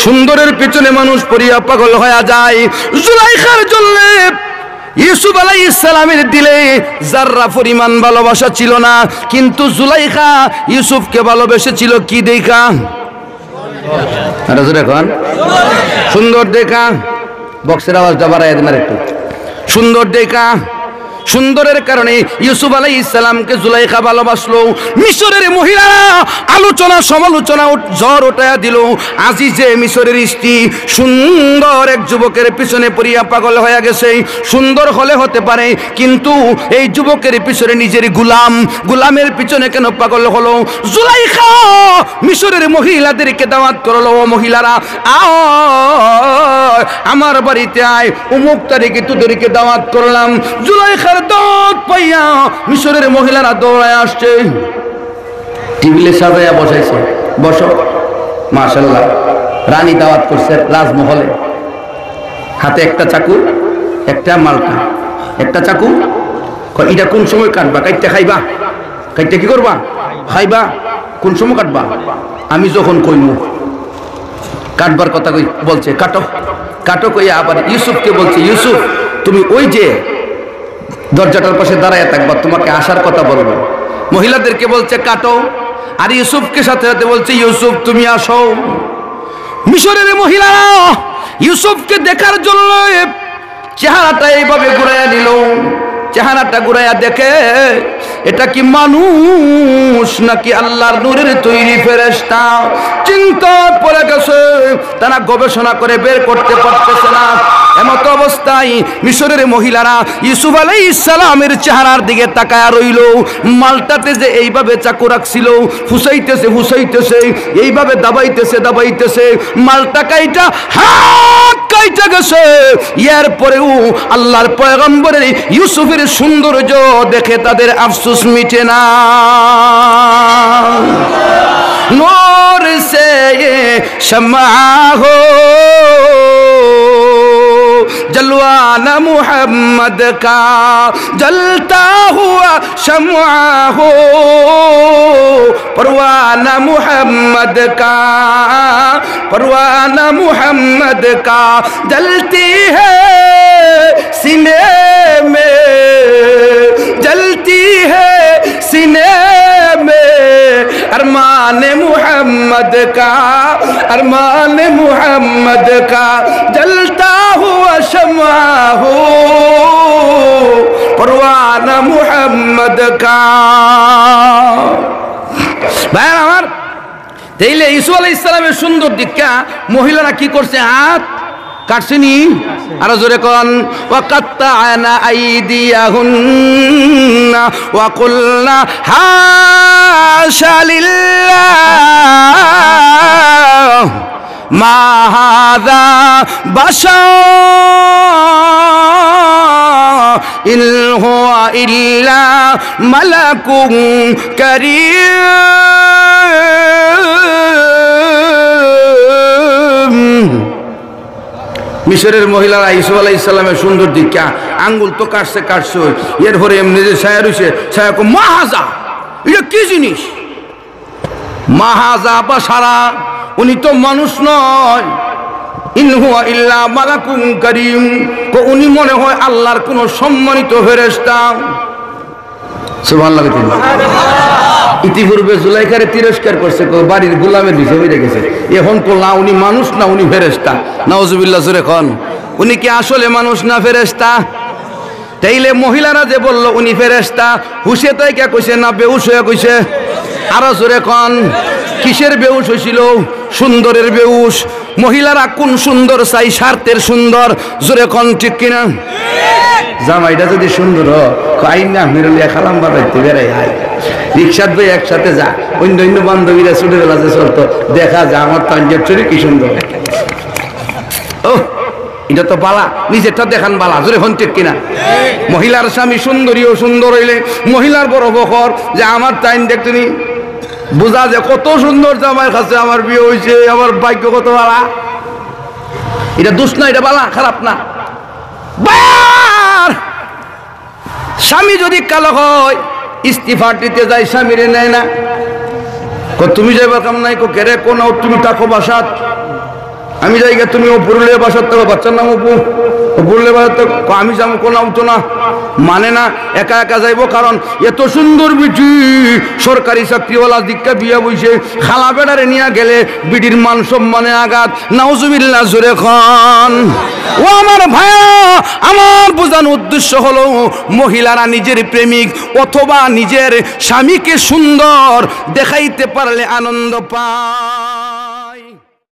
সুন্দরের পেছনে মানুষ পড়িয়া পাগল হয়ে যায়। জুলাইখার জন্য ইউসুফ আলাইহিস সালামের দিলে যাররা পরিমাণ ভালোবাসা ছিল না, কিন্তু জুলাইখা ইউসুফকে ভালোবেসেছিল কি দেখা? এখন সুন্দর দেখা। বক্সের আওয়াজটা বাড়াই দেন একটু। সুন্দর দেখা। সুন্দরের কারণে ইউসুফ আলাইহিস সালামকে জুলাইখা ভালোবাসলো। মিশরের মহিলারা আলোচনা সমালোচনা ঝড় ওঠায়া দিল। আজিজে মিশরের স্ত্রী সুন্দর এক যুবকের পিছনে পড়িয়া পাগল হয়ে গেছে। সুন্দর হলে হতে পারে, কিন্তু এই যুবকের পিছনে নিজের গোলামের পিছনে কেন পাগল হলো? জুলাইখা মিশরের মহিলাদেরকে দাওয়াত করলো, ও মহিলারা আয় আমার বাড়িতে আয়, অমুক তারিখে তোদেরকে দাওয়াত করলাম। জুলাইখার দাওয়াত পাইয়া মিশরের মহিলারা দৌড়ায় আসছে, টেবিলে সাজাইয়া বসাইছে। বসো। মাশাআল্লাহ, রানী দাওয়াত করছে রাজমহলে। হাতে একটা চাকু, একটা মালটা, একটা চাকু। এটা কোন সময় কাটবা? কাটতে খাইবা? কাটতে কি করবা? খাইবা। কোন সময় কাটবা? আমি যখন কইমু। কাটবার কথা বলছে, কাটো কাটো কইয়া আবার ইউসুফকে বলছে, ইউসুফ তুমি ওই যে দরজাটার পাশে দাঁড়ায় থাকবা, তোমাকে আসার কথা বলবো। মহিলাদেরকে বলছে কাটো, আর ইউসুফকে সাথে সাথে বলছে ইউসুফ তুমি আসো। মিশরের মহিলারা ইউসুফকে দেখার জন্য চেহারাটা এইভাবে ঘুরাইয়া নিল। চেহারাটা ঘুরাইয়া দেখে এটা কি মানুষ নাকি আল্লাহর নূরের তৈরি ফেরেশতা? চিন্তা পড়ে গেছে, তারা গবেষণা করে বের করতে পারতেছে না। এমত অবস্থায় মিশরের মহিলারা ইউসুফ আলাইহিস সালামের চেহারার দিকে তাকায়া রইল। মালটাতে যে এইভাবে চাকু রাখছিল, ফুসাইতেছে, এইভাবে দাবাইতেছে, মালটা কাইটা হাত কাইটা গেছে। এর পরেও আল্লাহর পয়গম্বরের ইউসুফের সৌন্দর্য দেখে তাদের আফসোস মিটে না। নূর সে শমা হো जलवाना मुहम्मद का जलता हुआ शम्आ हो, परवाना मुहम्मद का, परवाना मुहम्मद का जलती है सीने में, जलती है सीने में, अरमान मुहम्मद का, अरमान मुहम्मद का जलता हुआ शम्आ हो, परवाना मुहम्मद का। ভাই আমার তাইলে ইসু আলাইহিস সালামের সুন্দর দিকটা মহিলারা কি করছে? হাত কাটছেনি। আর জোরে কোন ওয়াকাত্তানা আইদিয়াহুন্না ওয়া কুলনা হাশা লিল্লাহ মা হাযা বাশার ইন হুয়া ইল্লা মালাকুন কারীম। মিশরের মহিলারা ইসু আলাইহিস সালামের সুন্দর দিকটা আঙ্গুল তো কাটছে, এরপরে এমনি যে ছায়া রয়েছে, ছায়া কো মাহাজা, এটা কি জিনিস? মাহাজা বা সারা, উনি তো মানুষ নয়। ইন হুয়া ইল্লা মালাকুন কারীম, উনি মনে হয় আল্লাহর কোন সম্মানিত ফেরেশতা। সুবহানাল্লাহ। ইতিপূর্বে জুলাইখারে তিরস্কার করছে, বাড়ির গোলামের বিষয় হয়ে গেছে। এখন তো না উনি মানুষ না উনি ফেরেশতা। নাউজুবিল্লাহ। জোরে কোন উনি কি আসলে মানুষ না ফেরেশতা? তাইলে মহিলারা যে বলল উনি ফেরেশতা, হুশে তাই কে কইছে না বেহুশ হয়ে কইছে? আরো জোরে কোন কিসের বেহুশ হয়েছিল? সুন্দরের বেহুশ। মহিলারা কোন সুন্দর চাই? স্বার্থের সুন্দর। জোরে কোন ঠিক কিনা? জামাইটা যদি সুন্দর আইন না মেরলিয়া খালাম বাবাইতে বেড়াই আয় রিক্সার বই একসাথে যা, অন্য অন্য বান্ধবীরা ছোটবেলা যে চলতো, দেখা যায় আমার তাঞ্জের চুরি কি সুন্দর। ও এটা তো বালা, নিজেরটা দেখান বালা। জোরে হন ঠিক কিনা? মহিলার স্বামী সুন্দরী ও সুন্দর হইলে মহিলার বড় বকর যে আমার টাইম দেখতে নি, বোঝা যে কত সুন্দর জামাইয়ের কাছে আমার বিয়ে হয়েছে, আমার ভাগ্য কত বালা। এটা দোষ না, এটা বালা, খারাপ না। স্বামী যদি কালো হয় ইস্তিফা দিতে যায়, স্বামীরে নেয় না। তুমি যাইবার কাম নাই, কেরে কোন তুমি তাকো বাসাত আমি যাইগে তুমি ও পুরুলিয়া বাসার তো বাচ্চার নাম অপু, পুরুলিয়া বাসার তো আমি যাবো কোনো তো না, মানে না, একা একা যাইবো, কারণ এত সুন্দর বিটি সরকারি চাকরিওয়ালা দিকটা বিয়া বইছে, খালা বেড়ারে নিয়ে গেলে বিটির মান সম্মানে আঘাত, নাউজুবিল্লাহ জোরে খান। ও আমার ভাইয়া, আমার বোঝানোর উদ্দেশ্য হলো মহিলারা নিজের প্রেমিক অথবা নিজের স্বামীকে সুন্দর দেখাইতে পারলে আনন্দ পায়।